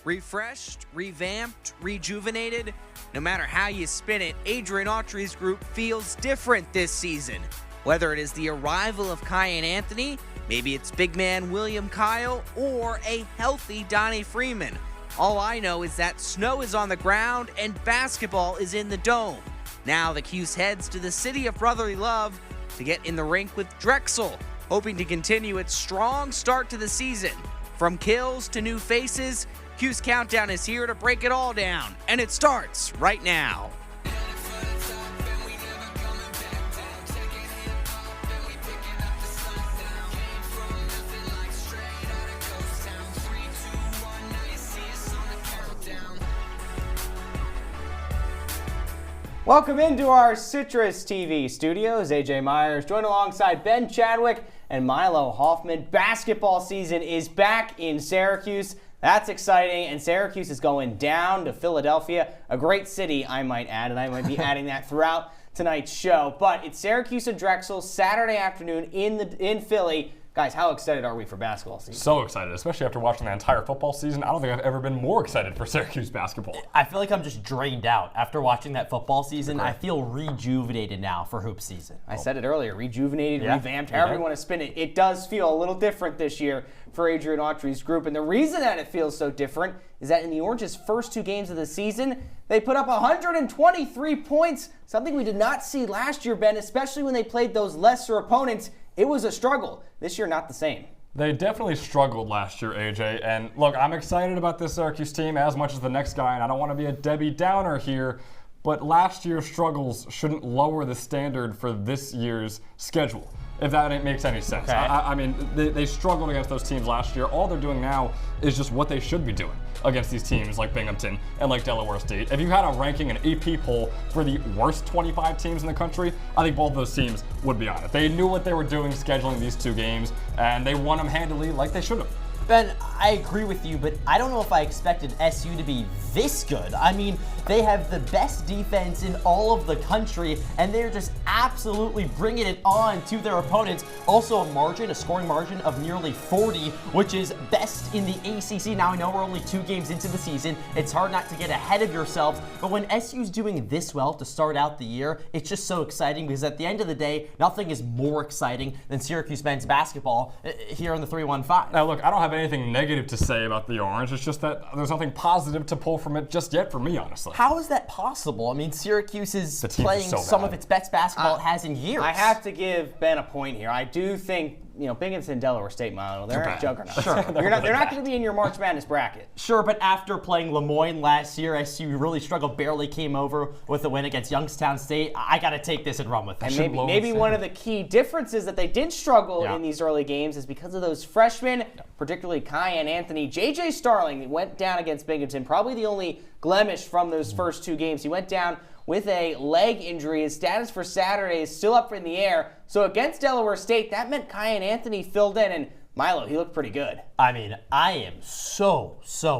Refreshed, revamped, rejuvenated? No matter how you spin it, Adrian Autry's group feels different this season. Whether it is the arrival of Kiyan Anthony, maybe it's big man William Kyle, or a healthy Donnie Freeman. All I know is that snow is on the ground and basketball is in the dome. Now the Cuse heads to the city of brotherly love to get in the rink with Drexel, hoping to continue its strong start to the season. From kills to new faces, Cuse Countdown is here to break it all down, and it starts right now. Welcome into our CitrusTV studios. AJ Myers joined alongside Ben Chadwick and Milo Hoffman. Basketball season is back in Syracuse. That's exciting, and Syracuse is going down to Philadelphia, a great city, I might add, and I might be adding that throughout tonight's show. But it's Syracuse and Drexel Saturday afternoon in Philly. Guys, how excited are we for basketball season? So excited, especially after watching the entire football season. I don't think I've ever been more excited for Syracuse basketball. I feel like I'm just drained out after watching that football season. I feel rejuvenated now for hoop season. I said it earlier, rejuvenated, revamped, however you want to spin it. It does feel a little different this year for Adrian Autry's group. And the reason that it feels so different is that in the Orange's first two games of the season, they put up 123 points, something we did not see last year, Ben, especially when they played those lesser opponents. It was a struggle. This year, not the same. They definitely struggled last year, AJ. And look, I'm excited about this Syracuse team as much as the next guy, and I don't want to be a Debbie Downer here, but last year's struggles shouldn't lower the standard for this year's schedule, if that makes any sense. Okay. I mean, they struggled against those teams last year. All they're doing now is just what they should be doing against these teams like Binghamton and like Delaware State. If you had a ranking, an AP poll for the worst 25 teams in the country, I think both of those teams would be on it. They knew what they were doing scheduling these two games, and they won them handily like they should have. Ben, I agree with you, but I don't know if I expected SU to be this good. I mean, they have the best defense in all of the country, and they're just absolutely bringing it on to their opponents. Also a scoring margin of nearly 40, which is best in the ACC. Now, I know we're only 2 games into the season. It's hard not to get ahead of yourselves, but when SU's doing this well to start out the year, it's just so exciting because at the end of the day, nothing is more exciting than Syracuse men's basketball here in the 315. Now, look, I don't have anything negative to say about the Orange. It's just that there's nothing positive to pull from it just yet for me, honestly. How is that possible? I mean, Syracuse is playing so some bad. of its best basketball it has in years. I have to give Ben a point here. I do think, Binghamton, Delaware State, Milo, they're a juggernaut. Sure. They're not going to be in your March Madness bracket. Sure, but after playing Lemoyne last year, SU really struggled, barely came over with a win against Youngstown State. I got to take this and run with it. And maybe one of the key differences that they did struggle in these early games is because of those freshmen, particularly Kiyan Anthony. J.J. Starling went down against Binghamton, probably the only blemish from those first 2 games. He went down with a leg injury. His status for Saturday is still up in the air. So against Delaware State, that meant Kiyan Anthony filled in, and Milo, he looked pretty good. I mean, I am so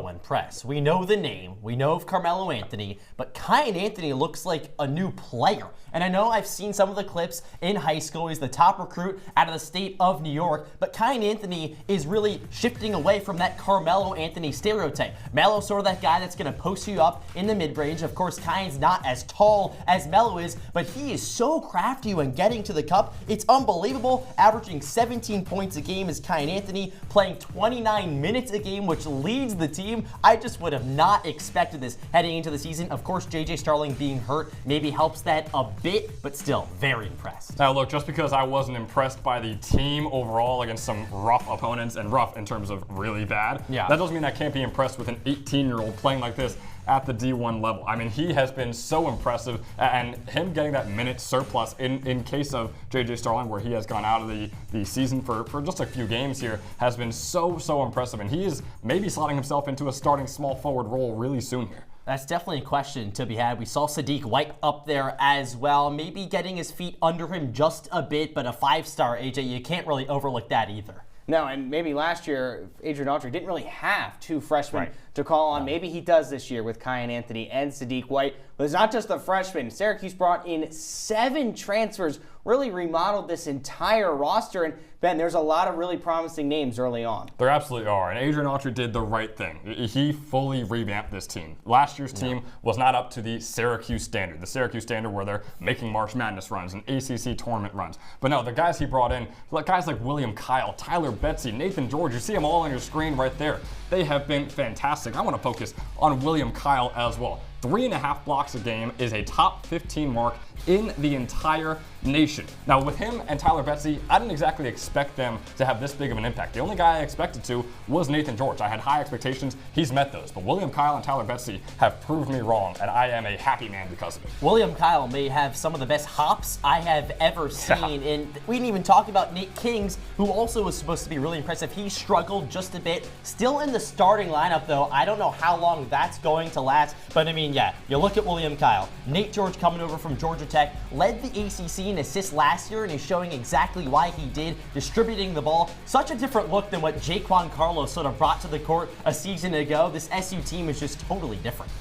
impressed. We know the name. We know of Carmelo Anthony, but Kiyan Anthony looks like a new player. And I know I've seen some of the clips in high school. He's the top recruit out of the state of New York, but Kiyan Anthony is really shifting away from that Carmelo Anthony stereotype. Melo's sort of that guy that's going to post you up in the mid-range. Of course, Kiyan's not as tall as Melo is, but he is so crafty when getting to the cup. It's unbelievable. Averaging 17 points a game is Kiyan Anthony, playing 29 minutes a game, which leads the team. I just would have not expected this heading into the season. Of course, J.J. Starling being hurt maybe helps that a bit, but still very impressed. Now, look, just because I wasn't impressed by the team overall against some rough opponents, and rough in terms of really bad, that doesn't mean I can't be impressed with an 18-year-old playing like this at the D1 level. I mean, he has been so impressive, and him getting that minute surplus in case of J.J. Starling, where he has gone out of the season for just a few games here, has been so impressive, and he is maybe slotting himself into a starting small forward role really soon here. That's definitely a question to be had. We saw Sadiq White up there as well, maybe getting his feet under him just a bit, but a 5-star, AJ, you can't really overlook that either. No, and maybe last year, Adrian Autry didn't really have 2 freshmen to call on. Maybe he does this year with Kyan Anthony and Sadiq White. But it's not just the freshmen. Syracuse brought in 7 transfers, really remodeled this entire roster. And Ben, there's a lot of really promising names early on. There absolutely are. And Adrian Autry did the right thing. He fully revamped this team. Last year's team was not up to the Syracuse standard. The Syracuse standard where they're making March Madness runs and ACC tournament runs. But no, the guys he brought in, guys like William Kyle, Tyler Betsy, Nathan George, you see them all on your screen right there. They have been fantastic. I want to focus on William Kyle as well. 3.5 blocks a game is a top 15 mark in the entire nation. Now with him and Tyler Betsy, I didn't exactly expect them to have this big of an impact. The only guy I expected to was Nathan George. I had high expectations. He's met those. But William Kyle and Tyler Betsy have proved me wrong, and I am a happy man because of it. William Kyle may have some of the best hops I have ever seen. And we didn't even talk about Nate Kings, who also was supposed to be really impressive. He struggled just a bit. Still in the starting lineup, though. I don't know how long that's going to last. But, I mean, yeah, you look at William Kyle. Nate George coming over from Georgia Tech, led the ACC in assists last year, and is showing exactly why he did, distributing the ball. Such a different look than what Jaquan Carlos sort of brought to the court a season ago. This SU team is just totally different.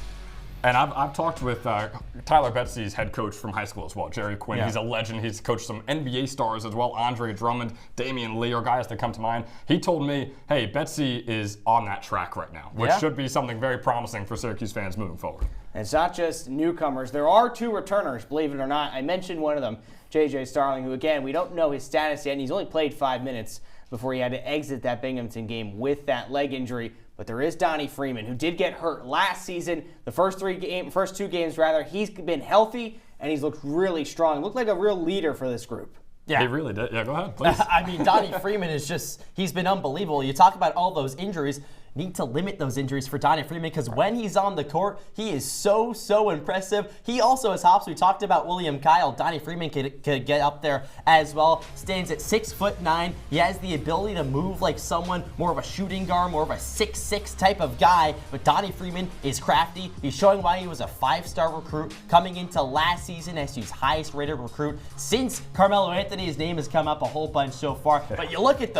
And I've talked with Tyler Betsy's head coach from high school as well, Jerry Quinn. Yeah. He's a legend. He's coached some NBA stars as well, Andre Drummond, Damian Lee are guys that come to mind. He told me, hey, Betsy is on that track right now, which should be something very promising for Syracuse fans moving forward. And it's not just newcomers. There are 2 returners, believe it or not. I mentioned one of them, J.J. Starling, who, again, we don't know his status yet, and he's only played 5 minutes before he had to exit that Binghamton game with that leg injury. But there is Donnie Freeman, who did get hurt last season. The first 2 games, he's been healthy, and he's looked really strong. Looked like a real leader for this group. Yeah. He really did. Yeah, go ahead, please. I mean, Donnie Freeman is just, he's been unbelievable. You talk about all those injuries. Need to limit those injuries for Donnie Freeman because when he's on the court, he is so impressive. He also has hops. We talked about William Kyle. Donnie Freeman could get up there as well. Stands at 6'9". He has the ability to move like someone, more of a shooting guard, more of a 6'6" type of guy. But Donnie Freeman is crafty. He's showing why he was a 5-star recruit coming into last season as his highest rated recruit since Carmelo Anthony. His name has come up a whole bunch so far. But you look at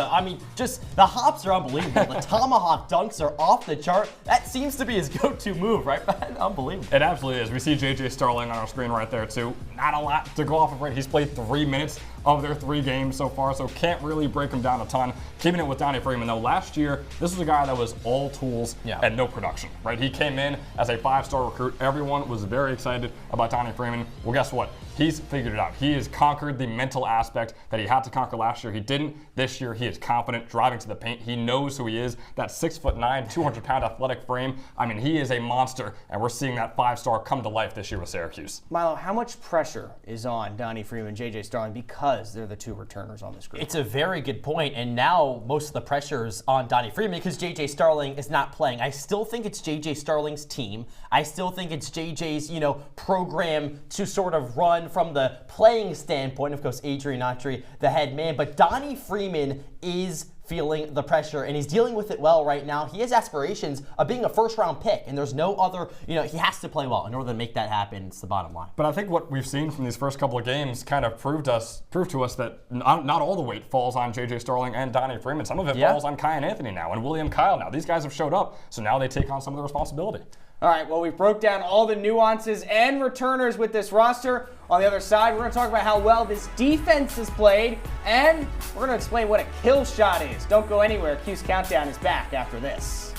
just the hops are unbelievable. The tomahawk dunks are off the chart. That seems to be his go-to move, right? Unbelievable. It absolutely is. We see J.J. Starling on our screen right there, too. Not a lot to go off of, right? He's played 3 minutes of their 3 games so far, so can't really break him down a ton. Keeping it with Donnie Freeman, though, last year, this was a guy that was all tools and no production, right? He came in as a 5-star recruit. Everyone was very excited about Donnie Freeman. Well, guess what? He's figured it out. He has conquered the mental aspect that he had to conquer last year. He didn't. This year, he is confident, driving to the paint. He knows who he is. That 6'9", 200-pound athletic frame. I mean, he is a monster, and we're seeing that 5-star come to life this year with Syracuse. Milo, how much pressure is on Donnie Freeman, J.J. Starling, because they're the 2 returners on this group? It's a very good point, and now most of the pressure is on Donnie Freeman because J.J. Starling is not playing. I still think it's J.J. Starling's team. I still think it's J.J.'s, program to sort of run from the playing standpoint. Of course, Adrian Autry, the head man, but Donnie Freeman is feeling the pressure, and he's dealing with it well right now. He has aspirations of being a first-round pick, and there's no other, he has to play well in order to make that happen. It's the bottom line. But I think what we've seen from these first couple of games kind of proved to us that not all the weight falls on J.J. Starling and Donnie Freeman. Some of it falls on Kyan Anthony now and William Kyle now. These guys have showed up, so now they take on some of the responsibility. All right, well, we broke down all the nuances and returners with this roster. On the other side, we're going to talk about how well this defense is played, and we're going to explain what a kill shot is. Don't go anywhere. Cuse Countdown is back after this.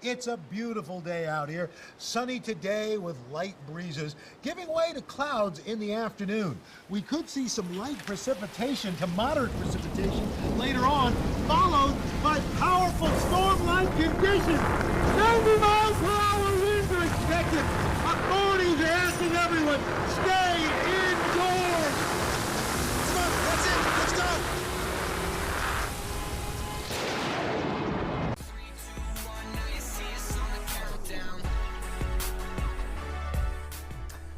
It's a beautiful day out here. Sunny today with light breezes, giving way to clouds in the afternoon. We could see some light precipitation to moderate precipitation later on, followed by powerful storm-like conditions. 90 miles per hour winds are expected. Authorities are asking everyone, stay indoors. Come on, that's it. Let's go.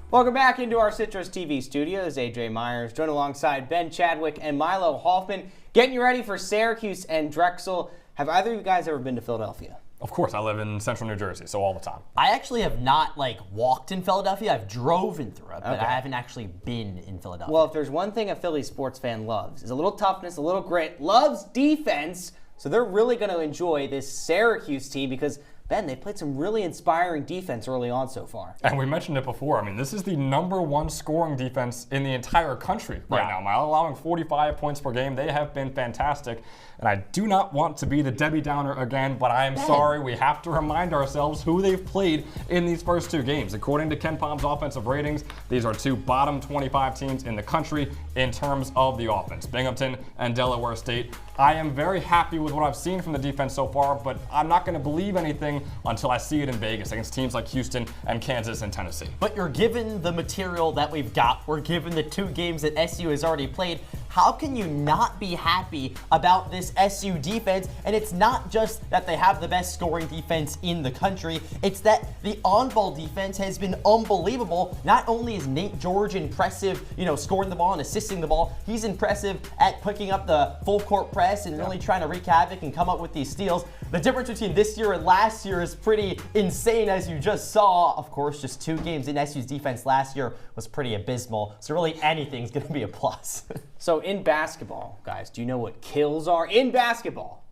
Welcome back into our CitrusTV studios. AJ Myers joined alongside Ben Chadwick and Milo Hoffman, getting you ready for Syracuse and Drexel. Have either of you guys ever been to Philadelphia? Of course, I live in central New Jersey, so all the time. I actually have not walked in Philadelphia. I've driven through it, but I haven't actually been in Philadelphia. Well, if there's one thing a Philly sports fan loves, is a little toughness, a little grit, loves defense. So they're really going to enjoy this Syracuse team because, Ben, they played some really inspiring defense early on so far. And we mentioned it before. I mean, this is the #1 scoring defense in the entire country right now, Milo, allowing 45 points per game. They have been fantastic. And I do not want to be the Debbie Downer again, but I am sorry. We have to remind ourselves who they've played in these first 2 games. According to Ken Palm's offensive ratings, these are 2 bottom 25 teams in the country in terms of the offense, Binghamton and Delaware State. I am very happy with what I've seen from the defense so far, but I'm not going to believe anything until I see it in Vegas against teams like Houston and Kansas and Tennessee. But you're given the material that we've got. We're given the 2 games that SU has already played. How can you not be happy about this SU defense? And it's not just that they have the best scoring defense in the country. It's that the on-ball defense has been unbelievable. Not only is Nate George impressive, scoring the ball and assisting the ball, he's impressive at picking up the full court press and really trying to wreak havoc and come up with these steals. The difference between this year and last year is pretty insane, as you just saw. Of course, just 2 games in SU's defense last year was pretty abysmal. So really anything's going to be a plus. So in basketball, guys, do you know what kills are in basketball?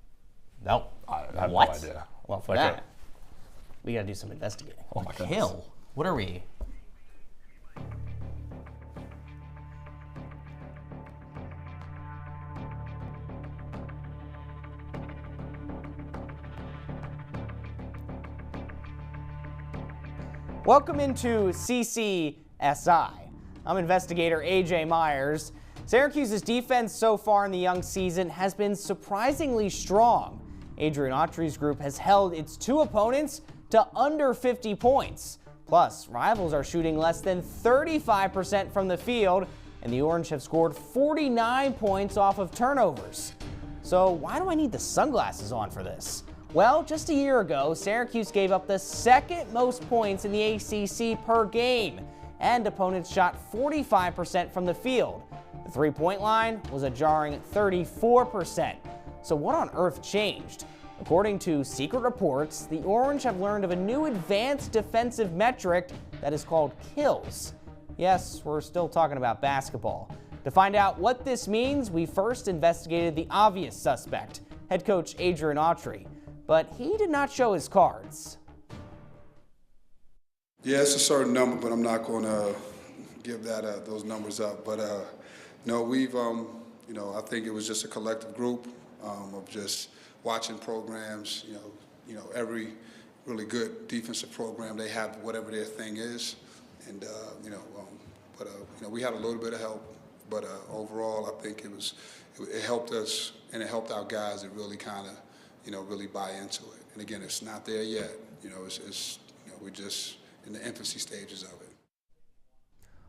No. I have What? no idea. Well, for that, we got to do some investigating. Oh my goodness. Kill? What are we? Welcome into CCSI. I'm investigator AJ Myers. Syracuse's defense so far in the young season has been surprisingly strong. Adrian Autry's group has held its 2 opponents to under 50 points. Plus, rivals are shooting less than 35% from the field, and the Orange have scored 49 points off of turnovers. So why do I need the sunglasses on for this? Well, just a year ago, Syracuse gave up the 2nd most points in the ACC per game, and opponents shot 45% from the field. The 3-point line was a jarring 34%. So what on earth changed? According to secret reports, the Orange have learned of a new advanced defensive metric that is called kills. Yes, we're still talking about basketball. To find out what this means, we first investigated the obvious suspect, head coach Adrian Autry. But he did not show his cards. Yeah, it's a certain number, but I'm not going to give that those numbers up. But no, we've I think it was just a collective group of just watching programs. Every really good defensive program, they have whatever their thing is, and we had a little bit of help, but overall, I think it helped us and it helped our guys to really kind of really buy into it. And again, it's not there yet. We're just in the infancy stages of it.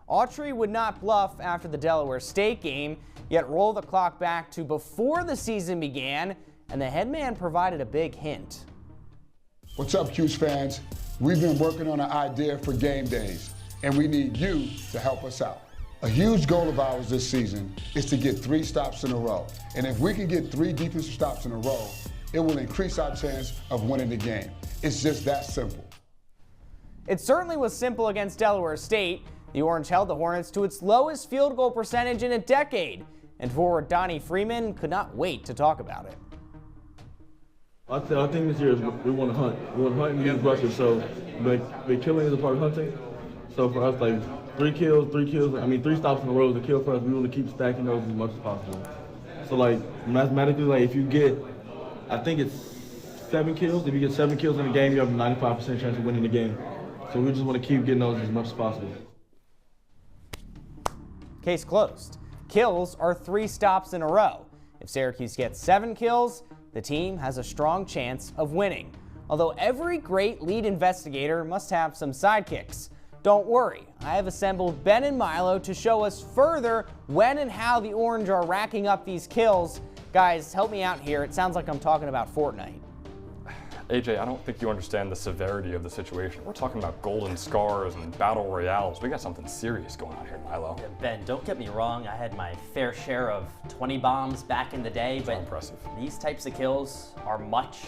Autry would not bluff after the Delaware State game, yet roll the clock back to before the season began, and the head man provided a big hint. What's up, Cuse fans? We've been working on an idea for game days, and we need you to help us out. A huge goal of ours this season is to get 3 stops in a row. And if we can get 3 defensive stops in a row, it will increase our chance of winning the game. It's just that simple. It certainly was simple against Delaware State. The Orange held the Hornets to its lowest field goal percentage in a decade, and forward Donnie Freeman could not wait to talk about it. I think this year is we want to hunt. We want to hunt and use rushes. So, but killing is a part of hunting. So for us, 3 3 stops in a row is a kill for us. We want to keep stacking those as much as possible. So mathematically, if you get, I think it's 7 kills. If you get 7 kills in a game, you have a 95% chance of winning the game. So we just want to keep getting those as much as possible. Case closed. Kills are 3 stops in a row. If Syracuse gets 7 kills, the team has a strong chance of winning. Although every great lead investigator must have some sidekicks. don't worry. I have assembled Ben and Milo to show us further when and how the Orange are racking up these kills. Guys, help me out here. It sounds like I'm talking about Fortnite. AJ, I don't think you understand the severity of the situation. We're talking about golden scars and battle royales. We got something serious going on here, Milo. Yeah, Ben, don't get me wrong. I had my fair share of 20 bombs back in the day, but impressive. These types of kills are much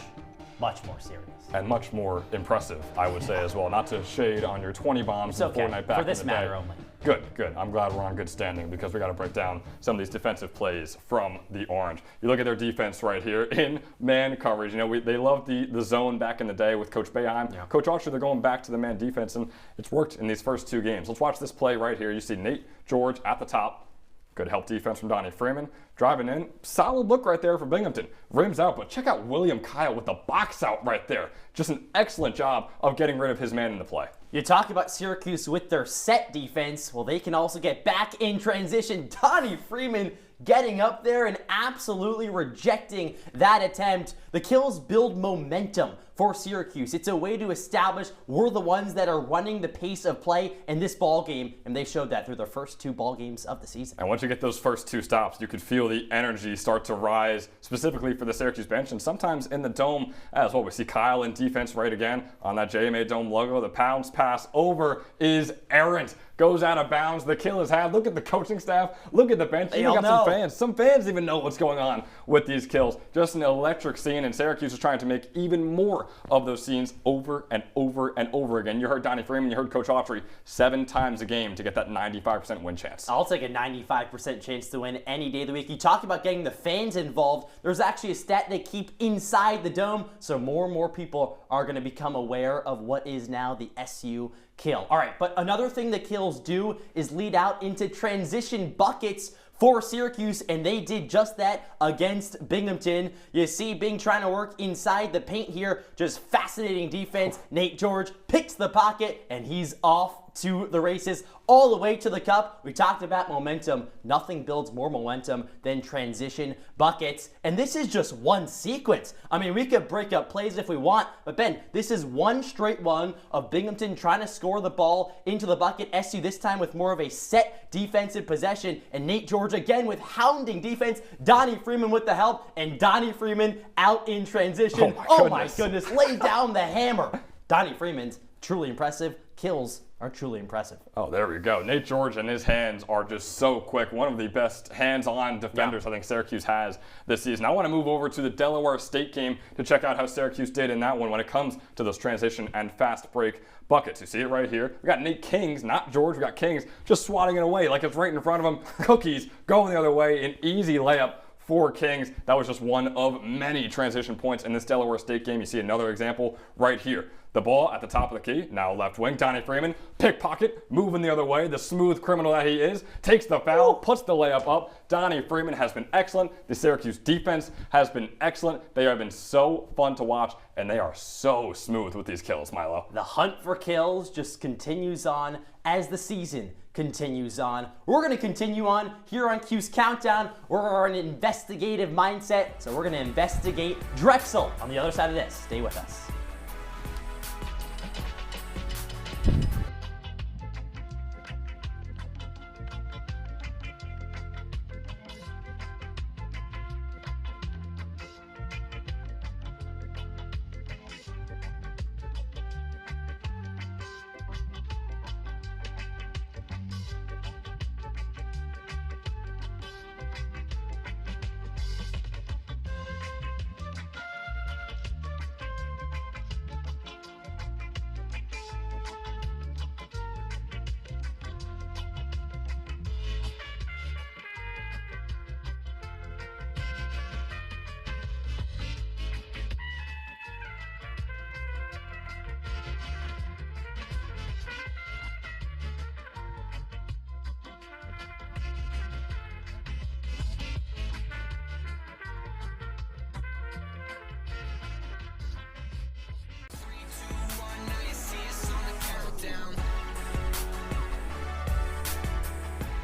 more serious. And much more impressive, I would say as well. Not to shade on your 20 bombs in Fortnite back in the day. For this matter only. Good. I'm glad we're on good standing because we got to break down some of these defensive plays from the Orange. You look at their defense right here in man coverage. You know, they loved the zone back in the day with Coach Boeheim. Yeah. Coach Autry, they're going back to the man defense, and it's worked in these first 2 games. Let's watch this play right here. You see Nate George at the top. Good help defense from Donnie Freeman. Driving in. Solid look right there for Binghamton. Rims out, but check out William Kyle with the box out right there. Just an excellent job of getting rid of his man in the play. You talk about Syracuse with their set defense. Well, they can also get back in transition. Donnie Freeman getting up there and absolutely rejecting that attempt. The kills build momentum for Syracuse. It's a way to establish we're the ones that are running the pace of play in this ball game, and they showed that through their first 2 ball games of the season. And once you get those first 2 stops, you could feel the energy start to rise, specifically for the Syracuse bench, and sometimes in the dome as well. We see Kyle in defense right again on that JMA Dome logo. The bounce pass over is errant. Goes out of bounds. The kill is had. Look at the coaching staff. Look at the bench. They even all got know. some fans. Some fans even know what's going on with these kills. Just an electric scene, and Syracuse is trying to make even more of those scenes over and over and over again. You heard Donnie Freeman. You heard Coach Autry 7 times a game to get that 95% win chance. I'll take a 95% chance to win any day of the week. You talk about getting the fans involved. There's actually a stat they keep inside the dome, so more and more people are going to become aware of what is now the SU kill. All right, but another thing the kills do is lead out into transition buckets for Syracuse, and they did just that against Binghamton. You see Bing trying to work inside the paint here. Just fascinating defense. Nate George picks the pocket, and he's off to the races, all the way to the cup. We talked about momentum. Nothing builds more momentum than transition buckets. And this is just one sequence. I mean, we could break up plays if we want, but Ben, this is one straight one of Binghamton trying to score the ball into the bucket. SU this time with more of a set defensive possession, and Nate George again with hounding defense. Donnie Freeman with the help, and Donnie Freeman out in transition. Oh my goodness, lay down the hammer. Donnie Freeman's truly impressive. Kills are truly impressive. Oh, there we go. Nate George and his hands are just so quick. One of the best hands-on defenders I think Syracuse has this season. I want to move over to the Delaware State game to check out how Syracuse did in that one when it comes to those transition and fast break buckets. You see it right here. We got Nate Kings, not George. We got Kings just swatting it away like it's right in front of him. Cookies going the other way. An easy layup for Kings. That was just one of many transition points in this Delaware State game. You see another example right here. The ball at the top of the key, now left wing, Donnie Freeman, pickpocket, moving the other way, the smooth criminal that he is, takes the foul, puts the layup up. Donnie Freeman has been excellent. The Syracuse defense has been excellent. They have been so fun to watch, and they are so smooth with these kills, Milo. The hunt for kills just continues on as the season continues on. We're going to continue on here on Cuse Countdown. We're in an investigative mindset, so we're going to investigate Drexel on the other side of this. Stay with us.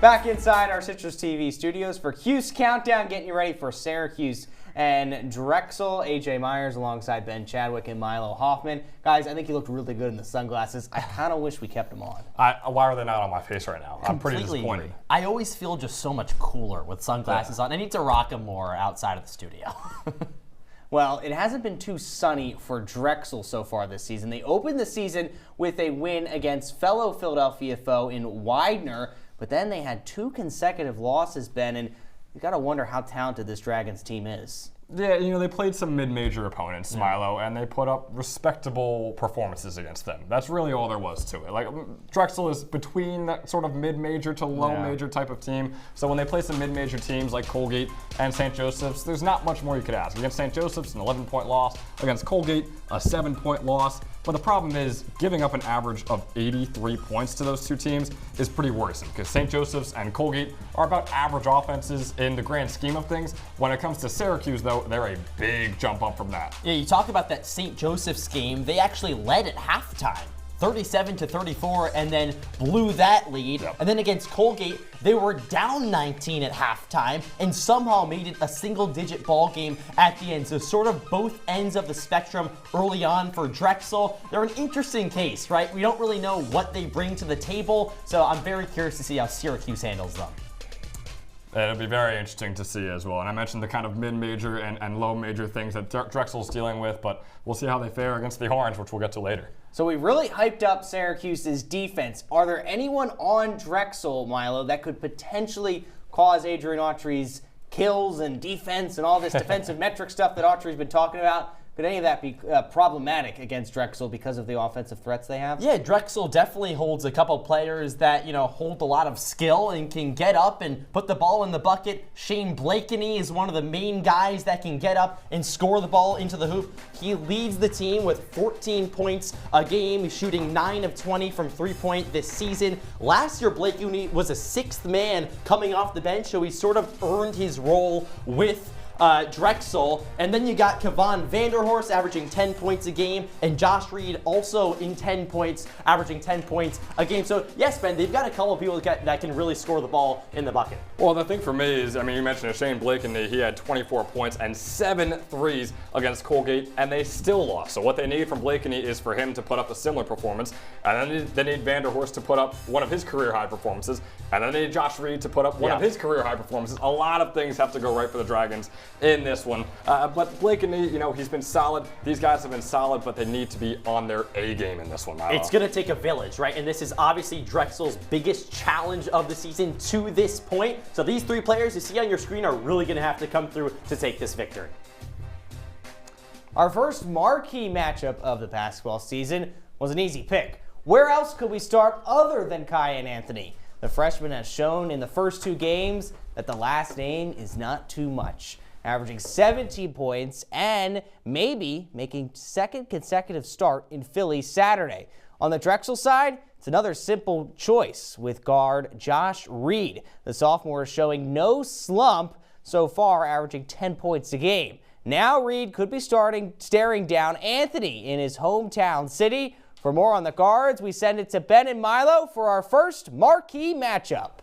Back inside our Citrus TV studios for Cuse Countdown, getting you ready for Syracuse and Drexel. AJ Myers alongside Ben Chadwick and Milo Hoffman. Guys, I think you looked really good in the sunglasses. I kind of wish we kept them on. Why are they not on my face right now? I'm pretty disappointed. Agree. I always feel just so much cooler with sunglasses on. I need to rock them more outside of the studio. Well, it hasn't been too sunny for Drexel so far this season. They opened the season with a win against fellow Philadelphia foe in Widener, but then they had 2 consecutive losses, Ben, and you got to wonder how talented this Dragons team is. Yeah, they played some mid-major opponents, Milo, and they put up respectable performances against them. That's really all there was to it. Like, Drexel is between that sort of mid-major to low-major type of team. So when they play some mid-major teams like Colgate and St. Joseph's, there's not much more you could ask. Against St. Joseph's, an 11-point loss. Against Colgate, a 7-point loss. But the problem is, giving up an average of 83 points to those two teams is pretty worrisome, because St. Joseph's and Colgate are about average offenses in the grand scheme of things. When it comes to Syracuse, though, they're a big jump up from that. Yeah, you talk about that St. Joseph's game. They actually led at halftime, 37-34, and then blew that lead. Yep. And then against Colgate, they were down 19 at halftime and somehow made it a single-digit ball game at the end. So sort of both ends of the spectrum early on for Drexel. They're an interesting case, right? We don't really know what they bring to the table, so I'm very curious to see how Syracuse handles them. It'll be very interesting to see as well. And I mentioned the kind of mid-major and low-major things that Drexel's dealing with, but we'll see how they fare against the Orange, which we'll get to later. So we really hyped up Syracuse's defense. Are there anyone on Drexel, Milo, that could potentially cause Adrian Autry's kills and defense and all this defensive metric stuff that Autry's been talking about? Could any of that be problematic against Drexel because of the offensive threats they have? Yeah, Drexel definitely holds a couple players that, hold a lot of skill and can get up and put the ball in the bucket. Shane Blakeney is one of the main guys that can get up and score the ball into the hoop. He leads the team with 14 points a game. He's shooting 9 of 20 from three-point this season. Last year, Blakeney was a 6th man coming off the bench, so he sort of earned his role with Drexel. And then you got Kevon Vanderhorst averaging 10 points a game, and Josh Reed also in 10 points, averaging 10 points a game. So yes, Ben, they've got a couple of people that can really score the ball in the bucket. Well, the thing for me is, you mentioned it, Shane Blakeney, he had 24 points and 7 threes against Colgate, and they still lost. So what they need from Blakeney is for him to put up a similar performance, and then they need Vanderhorst to put up one of his career-high performances, and then they need Josh Reed to put up one of his career-high performances. A lot of things have to go right for the Dragons in this one. But Blakeney, he's been solid. These guys have been solid, but they need to be on their A game in this one, Milo. It's going to take a village, right? And this is obviously Drexel's biggest challenge of the season to this point. So these 3 players you see on your screen are really going to have to come through to take this victory. Our first marquee matchup of the basketball season was an easy pick. Where else could we start other than Kyan Anthony? The freshman has shown in the first 2 games that the last name is not too much, averaging 17 points and maybe making 2nd consecutive start in Philly Saturday. On the Drexel side, it's another simple choice with guard Josh Reed. The sophomore is showing no slump so far, averaging 10 points a game. Now Reed could be staring down Anthony in his hometown city. For more on the guards, we send it to Ben and Milo for our first marquee matchup.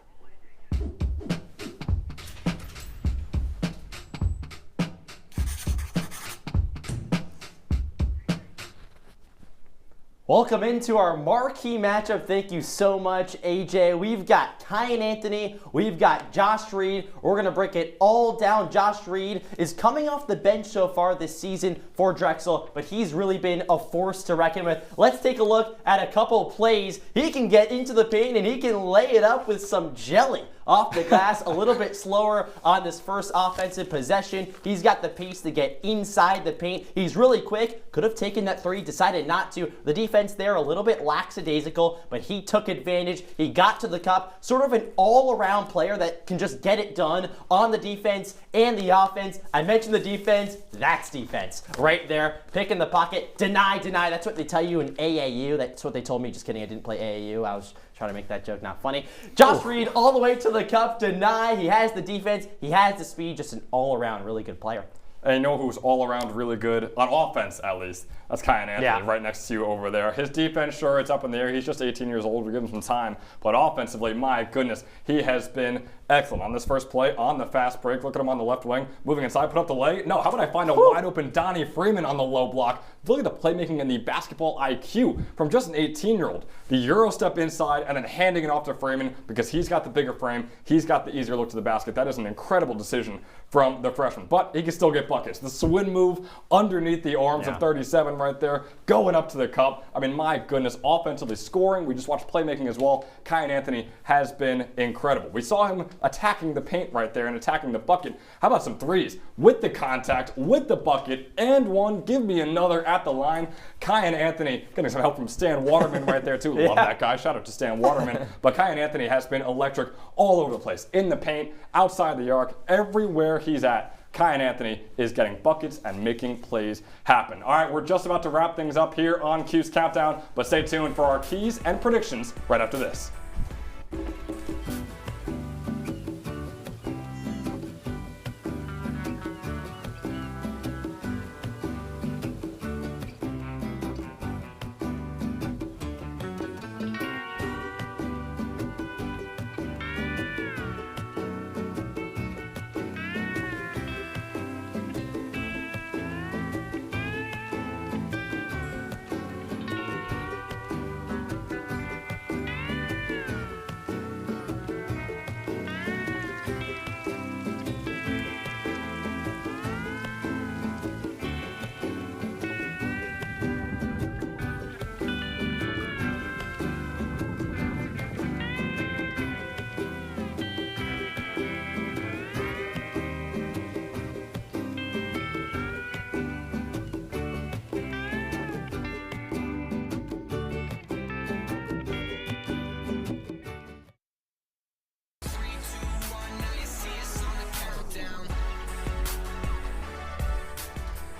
Welcome into our marquee matchup. Thank you so much, AJ. We've got Kyan Anthony. We've got Josh Reed. We're going to break it all down. Josh Reed is coming off the bench so far this season for Drexel, but he's really been a force to reckon with. Let's take a look at a couple plays. He can get into the paint and he can lay it up with some jelly off the glass. A little bit slower on this first offensive possession. He's got the pace to get inside the paint. He's really quick. Could have taken that 3, decided not to. The defense there a little bit lackadaisical, but he took advantage. He got to the cup. Sort of an all-around player that can just get it done on the defense and the offense. I mentioned the defense. That's defense right there. Pick in the pocket. Deny. That's what they tell you in AAU. That's what they told me. Just kidding. I didn't play AAU. I was trying to make that joke not funny. Josh Reed all the way to the cup. Deny. He has the defense. He has the speed. Just an all-around really good player. And you know who's all around really good, on offense at least? That's Kyan Anthony right next to you over there. His defense, sure, it's up in the air. He's just 18 years old. We give him some time. But offensively, my goodness, he has been excellent. On this first play, on the fast break, look at him on the left wing, moving inside, put up the leg. No, how about I find a wide open Donnie Freeman on the low block? Look at the playmaking and the basketball IQ from just an 18-year-old. The Euro step inside and then handing it off to Freeman because he's got the bigger frame. He's got the easier look to the basket. That is an incredible decision from the freshman. But he can still get buckets. The swing move underneath the arms of 37 right there, going up to the cup. I mean, my goodness, offensively scoring. We just watched playmaking as well. Kyan Anthony has been incredible. We saw him attacking the paint right there and attacking the bucket. How about some threes? With the contact, with the bucket, and one. Give me another at the line. Kyan Anthony getting some help from Stan Waterman right there too. Love that guy. Shout out to Stan Waterman. But Kyan Anthony has been electric all over the place. In the paint, outside the arc, everywhere he's at. Kyan Anthony is getting buckets and making plays happen. All right, we're just about to wrap things up here on Cuse Countdown, but stay tuned for our keys and predictions right after this.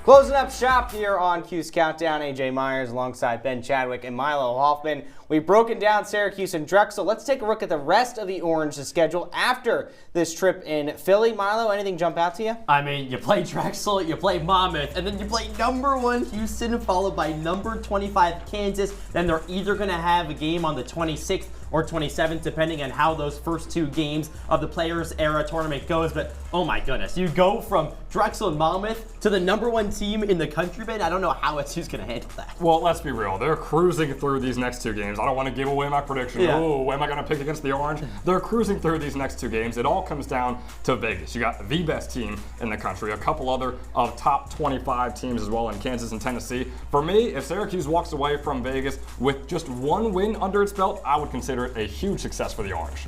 Closing up shop here on Cuse Countdown, AJ Myers alongside Ben Chadwick and Milo Hoffman. We've broken down Syracuse and Drexel. Let's take a look at the rest of the Orange schedule after this trip in Philly. Milo, anything jump out to you? I mean, you play Drexel, you play Monmouth, and then you play #1 Houston, followed by #25 Kansas. Then they're either going to have a game on the 26th or 27th, depending on how those first two games of the Players Era tournament goes. But oh my goodness, you go from Drexel and Monmouth to the #1 team in the country, Ben. I don't know how SU's going to handle that. Well, let's be real. They're cruising through these next two games. I don't want to give away my prediction. Oh, what am I going to pick against the Orange? They're cruising through these next two games. It all comes down to Vegas. You got the best team in the country, a couple other of top 25 teams as well in Kansas and Tennessee. For me, if Syracuse walks away from Vegas with just one win under its belt, I would consider it a huge success for the Orange.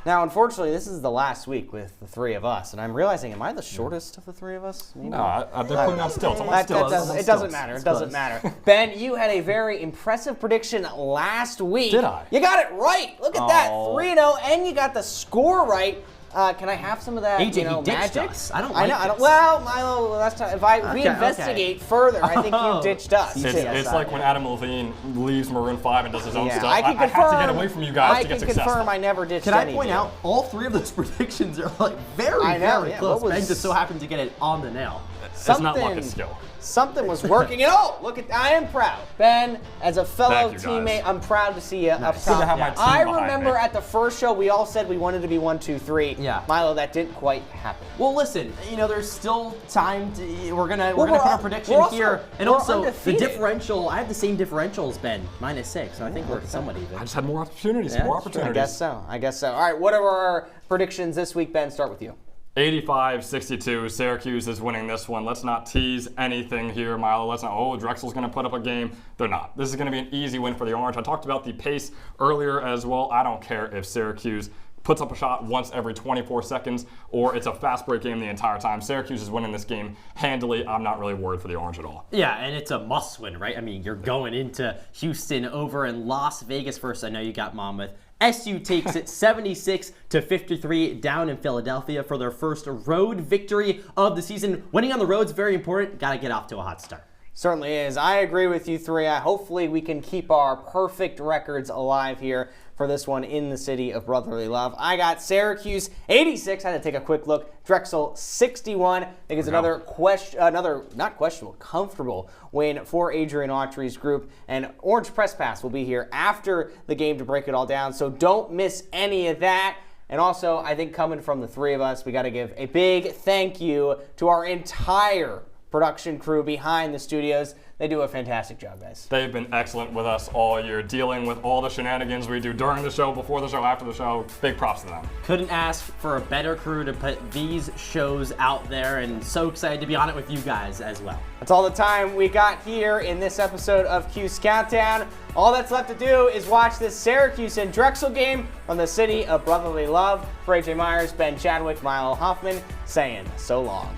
Now, unfortunately, this is the last week with the three of us, and I'm realizing, am I the shortest of the three of us? Maybe? No, they're putting out stilts. It doesn't matter. It doesn't matter. Ben, you had a very impressive prediction last week. Did I? You got it right. Look at that, 3-0, and you got the score right. Can I have some of that? AJ, you ditched magic? us. I don't like this. Well, Milo, last time, if we investigate further, I think you ditched us. It's like when Adam Levine leaves Maroon 5 and does his own stuff. I have to get away from you guys to get successful. I can confirm I never ditched Can I point out, all three of those predictions are like very close. Ben just so happened to get it on the nail. It's not luck, it's skill. Something was working. And I am proud. Ben, as a fellow teammate, I'm proud to see you up top. I remember at the first show, we all said we wanted to be 1, 2, 3. Yeah. Milo, that didn't quite happen. Well, listen, there's still time to, we're gonna put our prediction here. And also, the differential, I have the same differential as Ben, -6. So I think we're somewhat even. I just had more opportunities, I guess so. All right, what are our predictions this week, Ben? Start with you. 85-62, Syracuse is winning this one. Let's not tease anything here, Milo. Let's not, Drexel's going to put up a game. They're not. This is going to be an easy win for the Orange. I talked about the pace earlier as well. I don't care if Syracuse puts up a shot once every 24 seconds or it's a fast break game the entire time. Syracuse is winning this game handily. I'm not really worried for the Orange at all. Yeah, and it's a must win, right? I mean, you're going into Houston over in Las Vegas first. I know you got Monmouth. SU takes it 76-53 down in Philadelphia for their first road victory of the season. Winning on the road is very important. Got to get off to a hot start. Certainly is. I agree with you three. Hopefully we can keep our perfect records alive here for this one in the city of brotherly love. I got Syracuse 86. I had to take a quick look. Drexel 61. I think it's another not questionable, comfortable win for Adrian Autry's group. And Orange Press Pass will be here after the game to break it all down. So don't miss any of that. And also, I think coming from the three of us, we got to give a big thank you to our entire production crew behind the studios. They do a fantastic job, guys. They've been excellent with us all year, dealing with all the shenanigans we do during the show, before the show, after the show. Big props to them. Couldn't ask for a better crew to put these shows out there, and so excited to be on it with you guys as well. That's all the time we got here in this episode of Cuse Countdown. All that's left to do is watch this Syracuse and Drexel game from the city of brotherly love. For AJ Myers, Ben Chadwick, Milo Hoffman, saying so long.